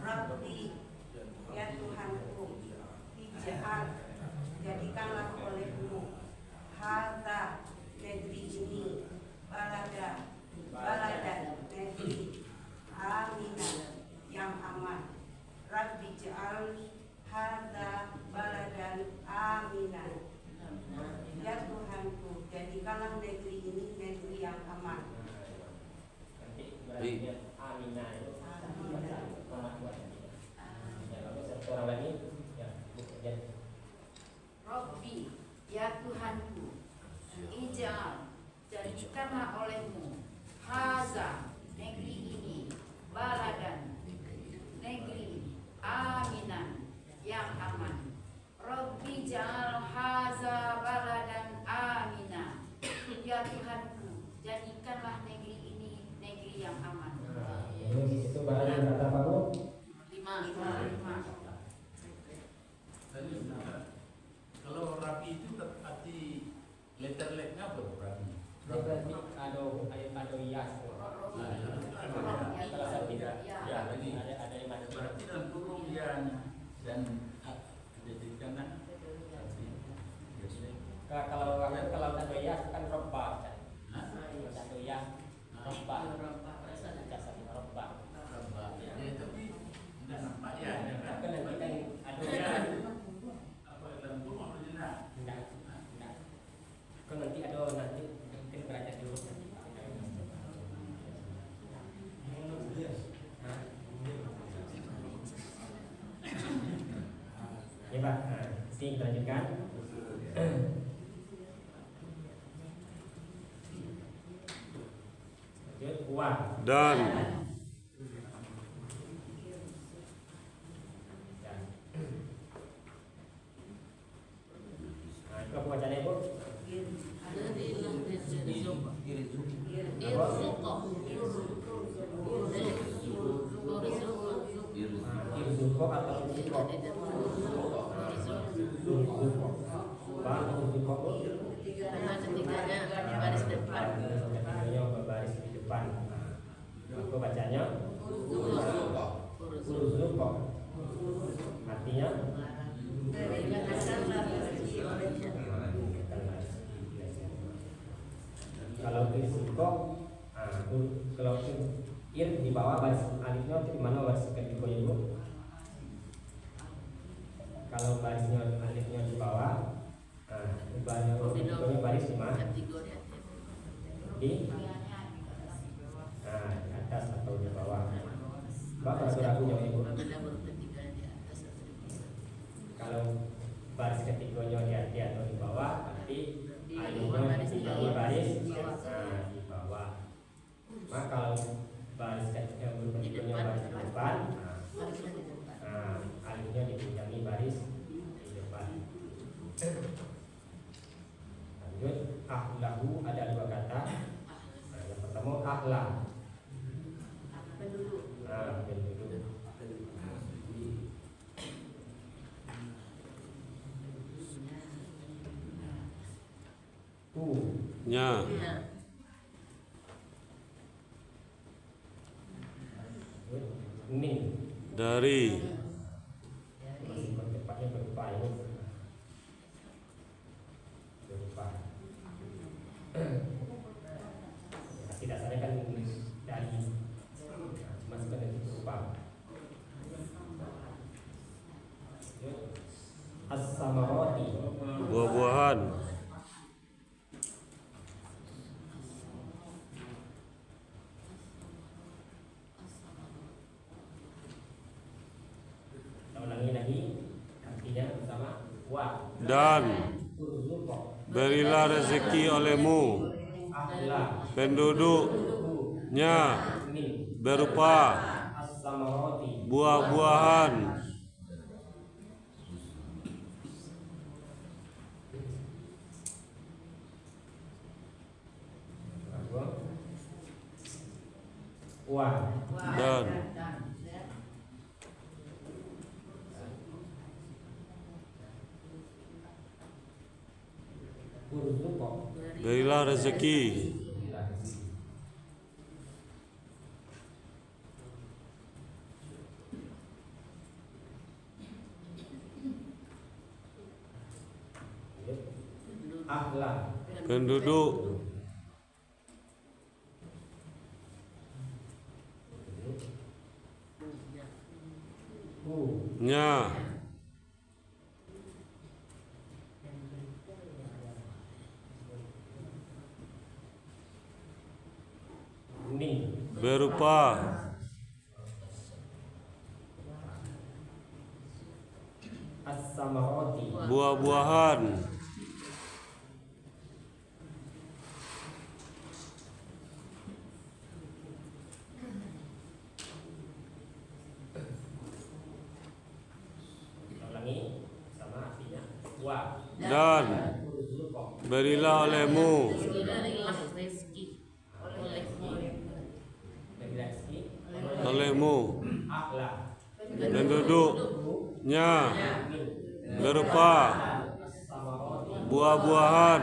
Rabbi, ya Tuhanku, ij'al, jadikanlah olehmu hadza, negeri ini, baladan, negeri aminan, yang aman. Rabbi ja'al hadza baladan aminan. Ya Tuhanku, jadikanlah negeri ini negeri yang aman. Nanti berarti aminah itu orang lagi ya, Rabbi, ya Tuhanku, ij'al, jadikanlah olehmu haza, negeri ini, baladan, negeri aminan, yang aman. Rabbi ja'al haza baladan aminan. Ya Tuhanku, jadikanlah negeri ini negeri yang aman. Itu bahan kata apa Bu? 5. Kalau rapi itu berarti letter-letternya apa rapi? Berarti ada yas. Salah satu tidak. Ya, ini Ada yang mana? berarti dalam kurung yang dan dijadikan Kalau ada yas kan robba. Ada yas robba. Jasa robba. Ya, tapi tidak nampak ya. Kan nanti kan ada Ya. yas. Apa dalam kurung apa tidak? Tidak. Kan nanti ada nanti mungkin belajar dulu. Ya Pak, sini kita lanjutkan. Uang. Dan Nah, itu apa bacanya Ibu? Irzuko atau Irzuko? Bang, Irzuko Bu? Ketiganya di baris depan. Ketiganya berbaris di depan. Aku bacanya Urzuko. Artinya kalau Irzuko, kalau ir di bawah baris alifnya di mana baris ketiga Ibu? Kalau barisnya alifnya di bawah, baris di mana? Di atas atau di bawah. Bapak ragu-ragu jawab Ibu. Kalau baris ketiganya di atas atau di bawah, berarti alifnya di baris di bawah. Maka kalau baris huruf ketiga baris di depan, alifnya dipinjami baris di depan. Lanjut, ahlahu ada dua kata. Yang pertama ahla. Penduduk. Penduduk. Nya. Min. Dari. Masih percepatnya berupa ini. Berupa. Tidak sadar kan dari masih bentuk berupa. As-samarati. Buah-buahan. Ulangi lagi artinya bersama wa. Dan berilah rezeki olehmu penduduknya berupa buah-buahan. Dan berilah rezeki penduduk nya berupa buah-buahan. Dan berilah olehmu penduduknya berupa buah-buahan.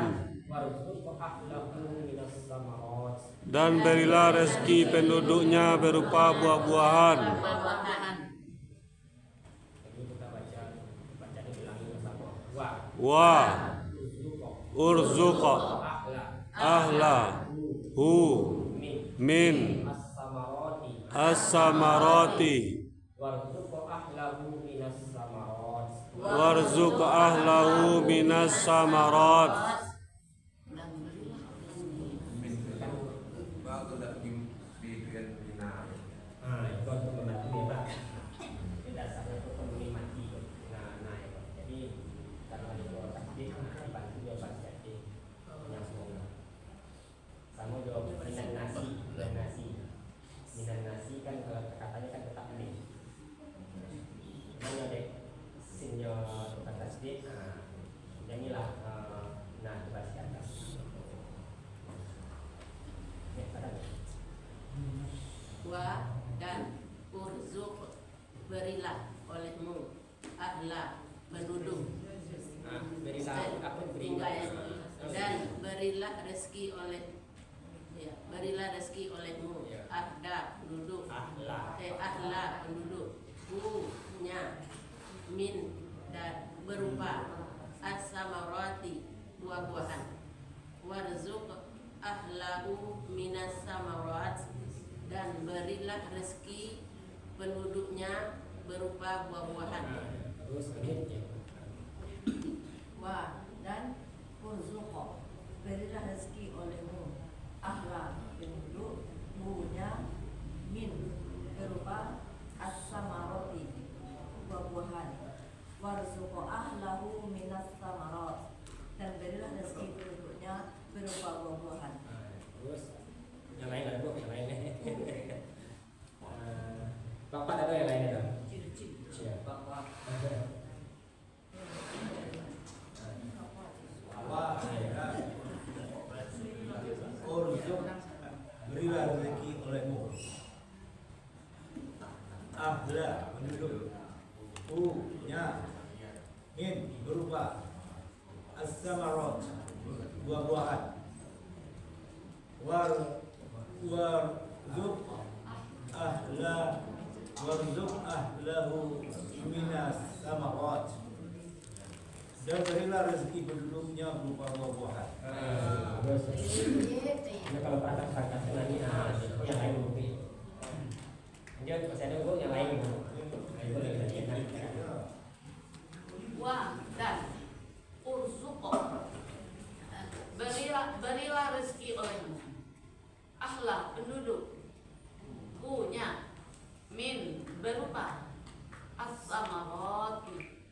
Dan berilah rezeki penduduknya berupa buah-buahan. Wa urzuqa ahlahu min as-samarati warzuq ahlahu minas samarat. Wa dan urzuq berilah olehmu ahla penduduk dan berilah rezeki oleh berilah rezeki olehmu ahda penduduk ahla penduduk nya min dan berupa as-samarati buah-buahan warzuq ahlahu minas samarat dan berilah rezeki penduduknya berupa buah-buahan. Wa dan urzuqa berilah rezeki olehmu ahla penduduk buahnya min berupa as-samarati buah-buahan warzuqa ahlahu minas samarat dan berilah rezeki penduduknya berupa buah-buahan. Terus yang lain ada yang lain berilah rezeki olehmu ahla penduduk nya min berupa as-samarat buah-buahan warzuq ahlahu minas samarat, dan berilah rezeki penduduknya berupa buah-buahan. Ini kalau praktek ini yang lain mungkin. Dia masih ada gua yang lain. Wa dan urzuqo, berilah rezeki olehmu ahla penduduk punya min berupa as-samarati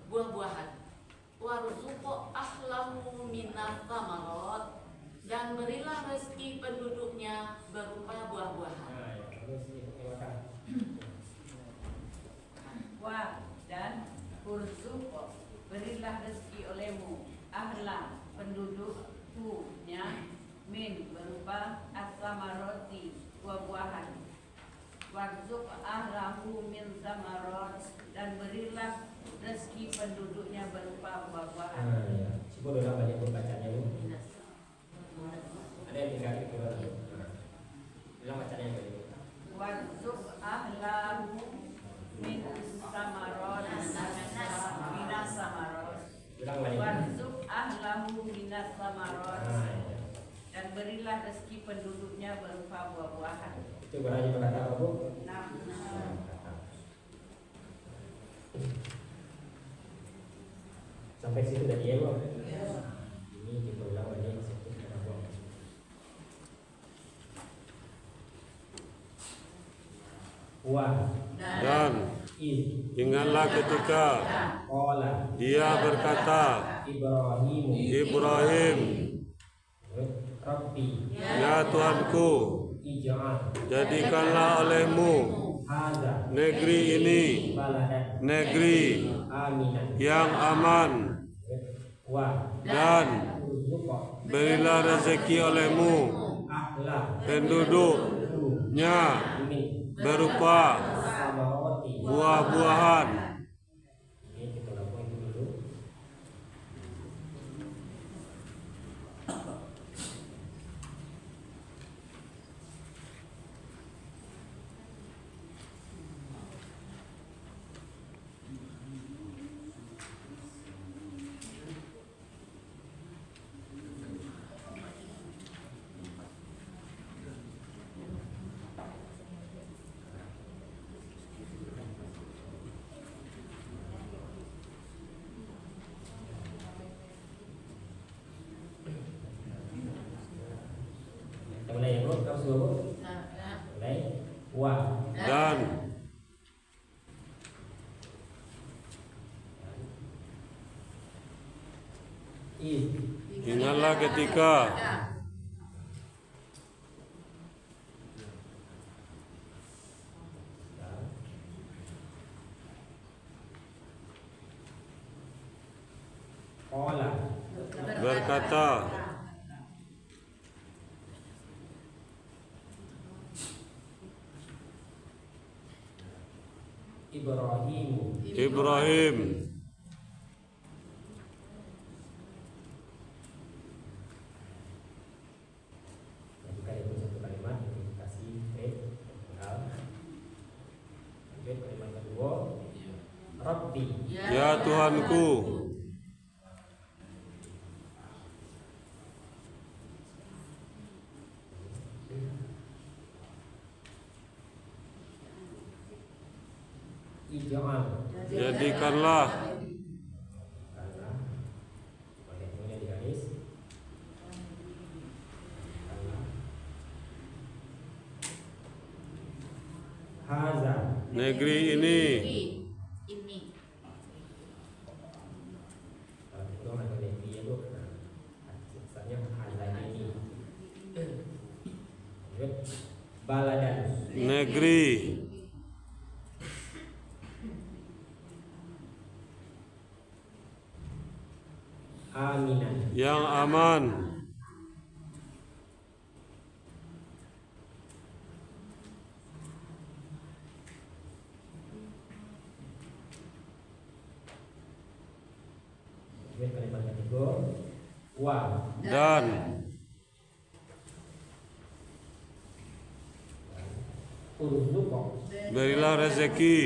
buah-buahan, warzuqo ahlahu minas samarat, dan berilah rezeki penduduknya berupa buah-buahan. Wa dan urzuqo, berilah rezeki olehmu ahla penduduknya min berupa as-samarati buah-buahan, warzuq ahlahu min samarat, dan berilah rezeki penduduknya berupa buah-buahan. Coba udah banyak bacanya bu. Ada yang tinggal itu bilang bacanya yang ini. Warzuq ahlahu min samarat minas samarat. Warzuq ahlahu minas samarat, dan berilah rezeki penduduknya berupa buah-buahan. Itu berarti berkata apa bu? Sampai situ tadi ya bu. Ini kita ulang lagi situ karena bu. Dan ingatlah ketika dia berkata Ibrahim, ya Tuhanku, jadikanlah olehmu negeri ini negeri yang aman, dan berilah rezeki olehmu penduduknya berupa buah-buahan. Dan ingatlah ketika berkata Ibrahim, ya Tuhanku, jadikanlah negeri ini negeri yang aman, kalimat ketiga. Wa dan urzuq berilah rezeki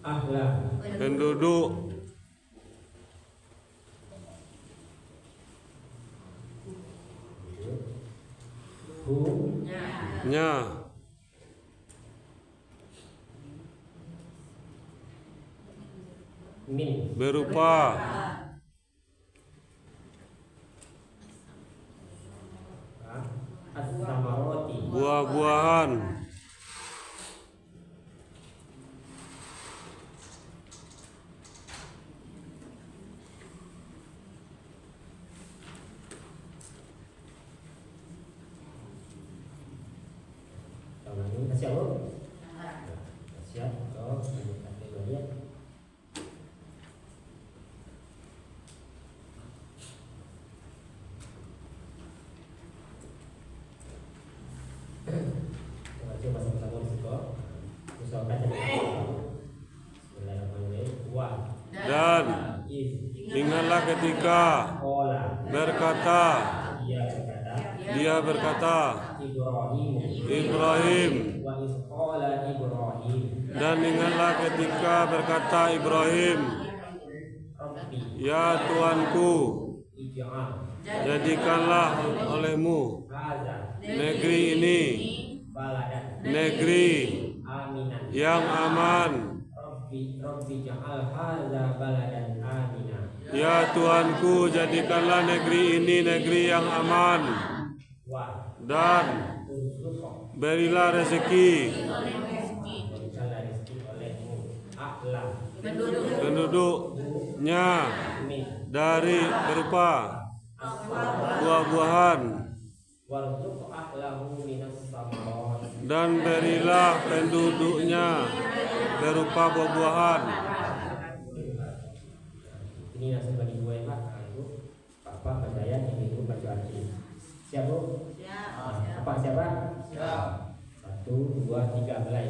ahla penduduk nya min berupa as-samarati buah-buahan siap bro? Siap. Oh, kita lihat. Coba sama-sama risiko. Usahakan jadi. dan ingatlah ketika berkata dia berkata Ibrahim dan ingatlah ketika berkata Ibrahim ya Tuanku jadikanlah olehmu negeri ini negeri yang aman. Ya Tuanku jadikanlah negeri ini negeri yang aman dan berilah rezeki penduduknya dari berupa buah-buahan dan berilah penduduknya berupa buah-buahan. Ini langsung bagi gue Pak, Ibu, Bapak, Saya, Ibu, Pak Joakim. Siap Bu? Siap. Apa siapa? Siap. 1, 2, 3 mulai.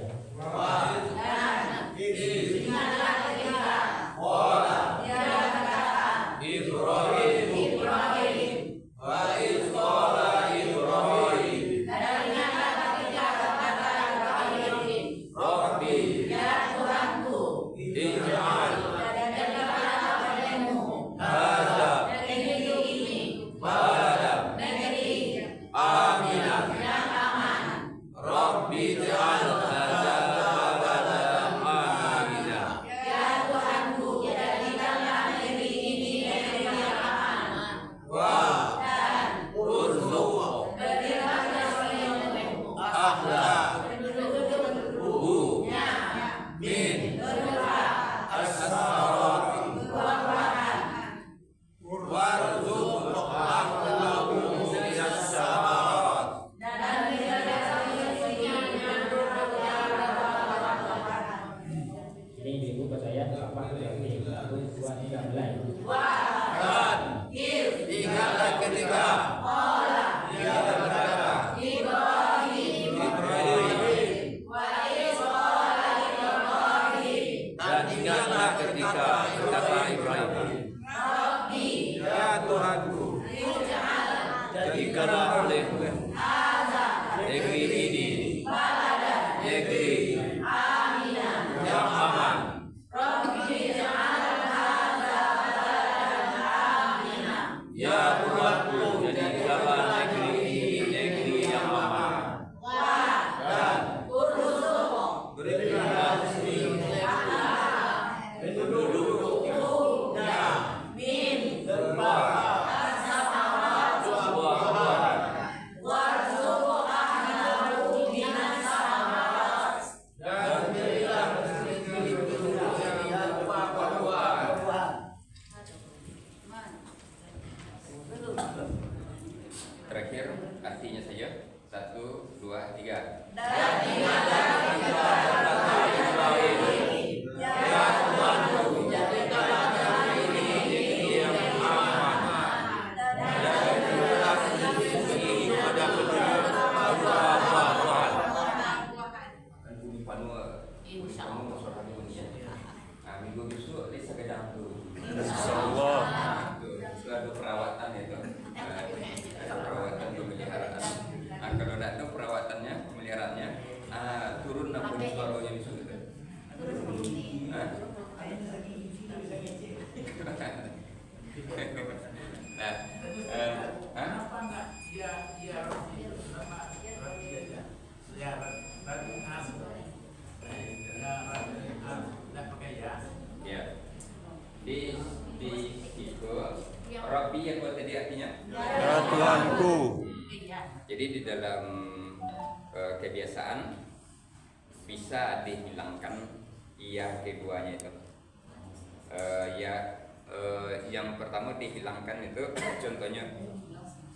Insyaallah. Itu ada perawatan itu. Perawatan pemeliharaan. Nah, kalau tidak ada perawatannya, pemeliharaannya, turun apa di suaranya di situ? Di itu Rabbi yang buat tadi artinya Ya Tuhanku. jadi di dalam kebiasaan bisa dihilangkan iya keduanya itu. Yang pertama dihilangkan itu contohnya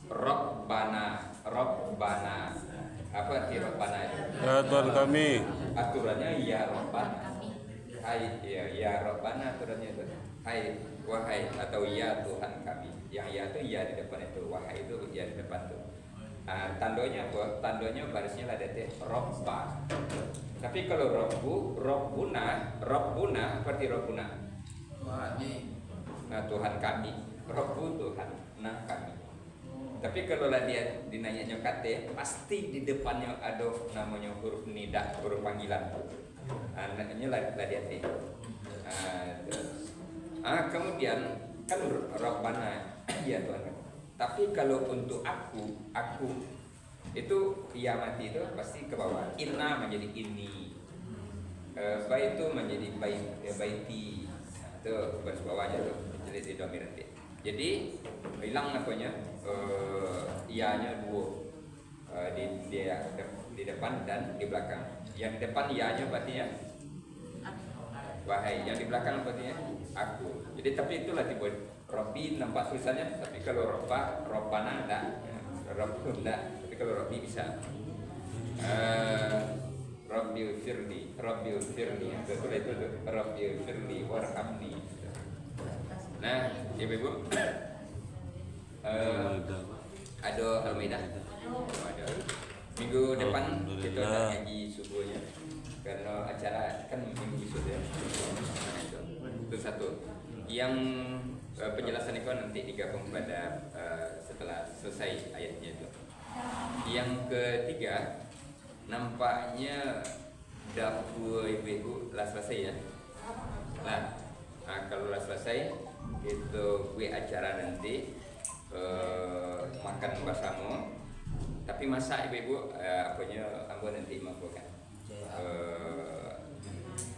Rabbana. Apa arti Rabbana itu? Ya Tuhan kami. Aturannya ya Rabbana. Hai ya Rabbana aturannya itu. Hai wahai atau ya Tuhan kami. Yang ya itu ya di depan itu, wahai itu ya di depan tuh. Tandanya apa? Tandanya barisnya ada teh Robba. Tapi kalau Robbuna seperti Robbuna. Nah, Tuhan kami, Robbu Tuhan, nah kami. Tapi kalau lah dia dinanya kate, pasti di depannya ada namanya huruf nida, huruf panggilan. Namanya lah dia teh. Kemudian kan Rabbana, ya Tuhan. Tapi kalau untuk aku itu ya mati itu pasti ke bawah. Inna menjadi ini, baitu menjadi baiti. Itu baris bawahnya tuh, jadi di domir nanti. Jadi hilang apanya? Ianya dua, di depan dan di belakang. Yang di depan ianya berarti ya wahai, yang di belakang berarti aku. Jadi tapi itulah dibuat Robbi nampak tulisannya, tapi kalau Robbana enggak, Robbu enggak, tapi kalau Robbi bisa. Rabbi firli, betul itu Rabbi firli warhamni. Nah, ibu-ibu, ada Al-Maidah. Minggu depan kita ada ngaji subuhnya, karena acara kan minggu besok ya. Itu satu. Yang penjelasan itu nanti digabung pada setelah selesai ayatnya itu. Yang ketiga, nampaknya dapur ibu lah selesai ya. Nah, kalau lah selesai kita buat acara nanti makan bersama. Tapi masak ibu apanya ambo nanti mampukan.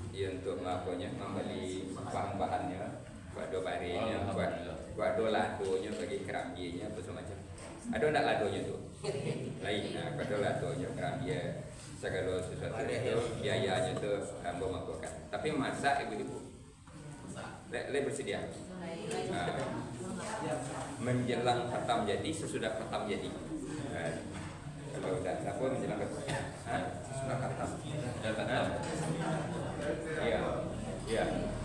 Ya untuk mampunya membeli bahan-bahannya, buat do barinya, buat do ladonya bagi kerambinya apa semacam. Ada ndak ladonya tuh? Lain, buat do ladonya kerambinya. Segala sesuatu itu biayanya tuh ambo mampukan. Tapi masak ibu-ibu. Le bersedia. Menjelang khatam jadi, sesudah khatam jadi. Kalau udah siapa menjelang khatam? Sesudah khatam.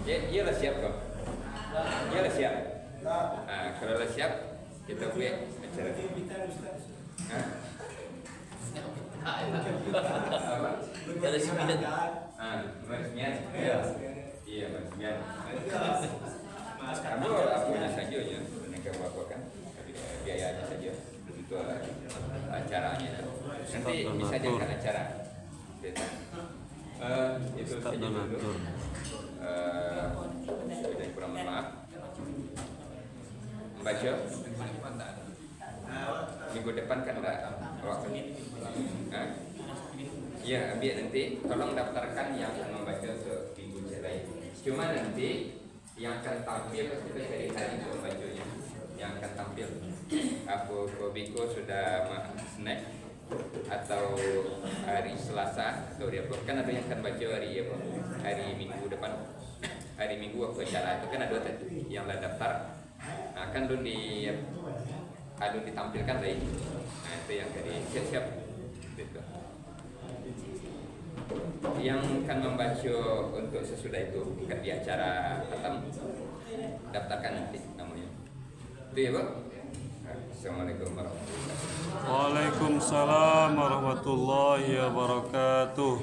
Iya lah siap kok. Iya lah siap. Kalau lah siap, kita buat acara. Ada 9. Maksudnya. Iya, maksudnya. Kamu punya saja ya, negara apa kan? Biayanya saja untuk acaranya. Nanti bisa jadikan acara. Itu saja dulu. Sudah kurang maaf. Membaca minggu depan kan enggak waktunya. Ya, ambil nanti tolong daftarkan yang akan membaca seminggu lain. Cuma nanti yang akan tampil kita cari hari itu membacanya. Yang akan tampil. Abu Biko sudah snack atau hari Selasa atau dia kan ada yang akan baca hari Minggu depan. Hari Minggu waktu acara itu kan ada tadi yang lah daftar. Akan ditampilkan lagi. Nah, itu yang dari siap-siap gitu. Yang akan membaca untuk sesudah itu bukan di acara khatam, daftarkan nanti namanya. Itu ya, Pak. Assalamualaikum warahmatullahi wabarakatuh. Waalaikumsalam warahmatullahi wabarakatuh.